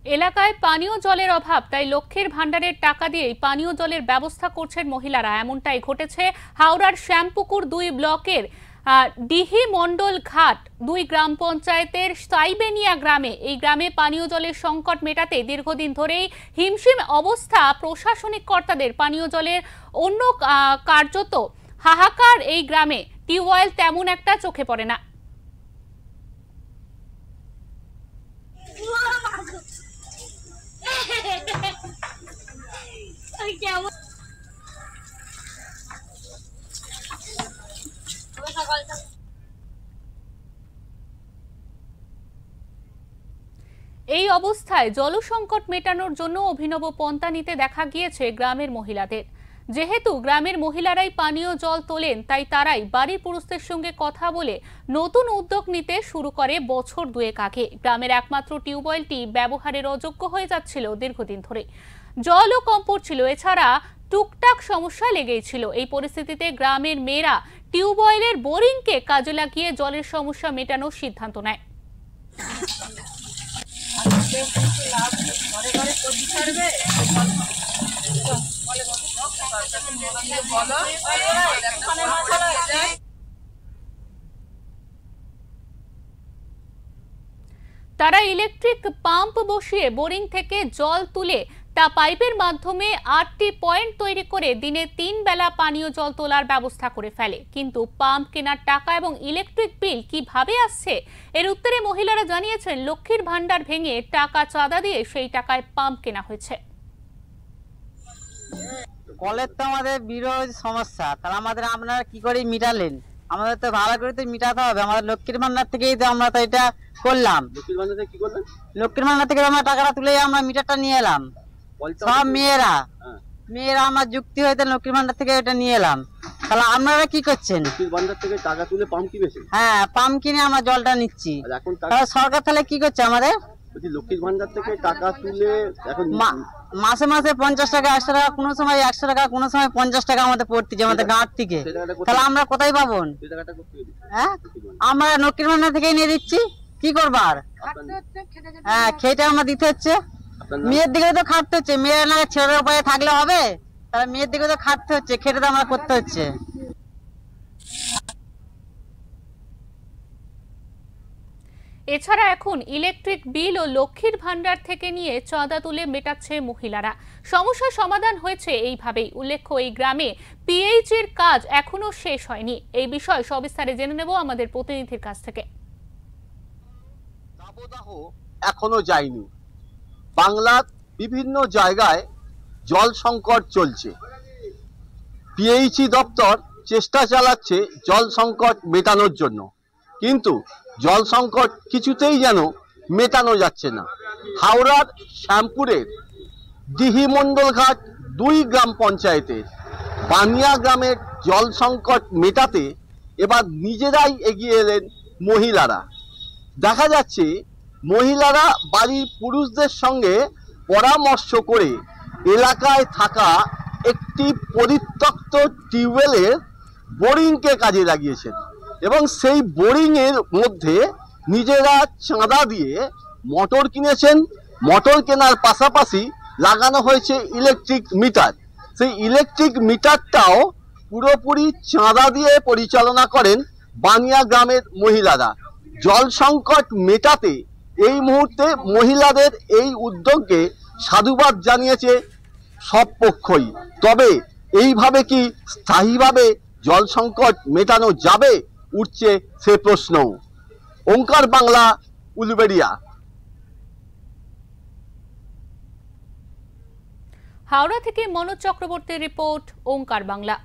এলাকায় পানীয় জলের অভাব, তাই লক্ষ্মীর ভান্ডারের টাকা দিয়েই পানীয় জলের ব্যবস্থা করছেন মহিলারা। এমনটাই ঘটেছে হাওড়ার শ্যামপুকুর 2 ব্লকের ডিহি মন্ডল ঘাট 2 গ্রাম পঞ্চায়েতের সাইবেনিয়া গ্রামে। এই গ্রামে পানীয় জলের সংকট মেটাতে দীর্ঘদিন ধরেই হিমশিম অবস্থা প্রশাসনিক কর্তাদের। পানীয় জলের অন্য কার্যত হাহাকার এই গ্রামে। টিউবওয়েল তেমন একটা চোখে পড়ে না। এই অবস্থায় জলসংকট মেটানোর জন্য অভিনব পন্থা নিতে দেখা গিয়েছে গ্রামের মহিলাদের। যেহেতু গ্রামের মহিলারাই পানীয় জল তোলেন, তাই তারাই বাড়ির পুরুষদের সঙ্গে কথা বলে নতুন উদ্যোগ নিতে শুরু করে বছর 2 আগে। গ্রামের একমাত্র টিউবওয়েলটি ব্যবহারের অযোগ্য হয়ে যাচ্ছিল দীর্ঘদিন ধরে। জলও কম পড়ছিল, এছাড়া টুকটাক সমস্যা লেগেই ছিল। এই পরিস্থিতিতে গ্রামের মেয়েরা টিউবওয়েলের বোরিংকে কাজে লাগিয়ে জলের সমস্যা মেটানোর সিদ্ধান্ত নেয়। তারা ইলেকট্রিক পাম্প বসিয়ে বোরিং থেকে জল তুলে তা পাইপের মাধ্যমে 8টি পয়েন্ট তৈরি করে দিনে 3 বেলা পানীয় জল তোলার ব্যবস্থা করে ফেলে। কিন্তু পাম্প কেনার টাকা এবং ইলেকট্রিক বিল কিভাবে আসছে, এর উত্তরে মহিলারা জানিয়েছেন লক্ষ্মীর ভান্ডার ভেঙে টাকা চাঁদা দিয়ে সেই টাকায় পাম্প কেনা হয়েছে। কলের তো আমাদের বিরোধ সমস্যা, তাহলে আপনারা কি করে মিটালেন? আমাদের তো ভালো করে তো মিটাতে হবে। আমাদের লক্ষ্মীর ভান্ডার থেকেই তো আমরা তো এটা করলাম। লক্ষ্মীর ভান্ডার থেকে কি করলেন? লক্ষ্মীর ভান্ডার থেকে আমরা টাকাটা তুলে আমরা মিটারটা নিয়ে এলাম। সব মেয়েরা আমার যুক্তি হইতে লক্ষ্মীর ভান্ডার থেকে এটা নিয়ে এলাম। তাহলে আপনারা কি করছেন? লক্ষ্মীর ভান্ডার থেকে টাকা তুলে পাম্প কিনেছেন? হ্যাঁ, পাম্প কিনে আমরা জলটা নিচ্ছি। এখন সরকার তাহলে কি করছে আমাদের? লক্ষ্মীর ভান্ডার থেকে টাকা তুলে এখন মাসে মাসে 50 টাকা, 100 টাকা, কোনো সময় 100 টাকা, কোনো সময় 50 টাকা আমাদের পড়তেছে আমাদের গাঁট থেকে। তাহলে আমরা কোথায় পাবো? হ্যাঁ, আমরা লক্ষ্মীর ভান্ডার থেকেই নিয়ে দিচ্ছি। কি করবার? হ্যাঁ, খেটে আমরা দিতে হচ্ছে। মেয়ের দিকে তো খাটতে হচ্ছে। মেয়ের না ছেলের উপায়ে থাকলে হবে? তাহলে মেয়ের দিকে তো খাটতে হচ্ছে, খেটে তো আমরা করতে হচ্ছে। এছাড়া এখন ইলেকট্রিক বিল ও লক্ষ্মীর ভান্ডার থেকে নিয়ে চাঁদা তুলে মেটাচ্ছে মহিলারা। সমস্যার সমাধান হয়েছে এইভাবেই। উল্লেখ্য, এই গ্রামে পিএইচ এর কাজ এখনো শেষ হয়নি। এই বিষয়ে সবিস্তারে জেনে নেব আমাদের প্রতিনিধির কাছ থেকে। দাবদাহ এখনো যায়নি। বাংলার বিভিন্ন জায়গায় জল সংকট চলছে। পিএইচই দপ্তর চেষ্টা চালাচ্ছে জল সংকট মেটানোর জন্য, কিন্তু জল সংকট কিছুতেই যেন মেটানো যাচ্ছে না। হাওড়ার শ্যামপুরের ডিহি মন্ডল ঘাট 2 গ্রাম পঞ্চায়েতের বানিয়া গ্রামের জল সংকট মেটাতে এবার নিজেরাই এগিয়ে এলেন মহিলারা। দেখা যাচ্ছে মহিলারা বাড়ির পুরুষদের সঙ্গে পরামর্শ করে এলাকায় থাকা একটি পরিত্যক্ত টিউবওয়েলের বোরিংকে কাজে লাগিয়েছেন এবং সেই বোরিংয়ের মধ্যে নিজেরা চাঁদা দিয়ে মোটর কিনেছেন। মোটর কেনার পাশাপাশি লাগানো হয়েছে ইলেকট্রিক মিটার। সেই ইলেকট্রিক মিটারটাও পুরোপুরি চাঁদা দিয়ে পরিচালনা করেন বানিয়া গ্রামের মহিলারা। জল সংকট মেটাতে এই মুহূর্তে মহিলাদের এই উদ্যোগকে সাধুবাদ জানিয়েছে সব পক্ষই। তবে এইভাবে কি স্থায়ীভাবে জল সংকট মেটানো যাবে, উঠছে সে প্রশ্ন। ওঙ্কার বাংলা, উলুবেড়িয়া। হাওড়া থেকে মনোজ চক্রবর্তীর রিপোর্ট, ওঙ্কার বাংলা।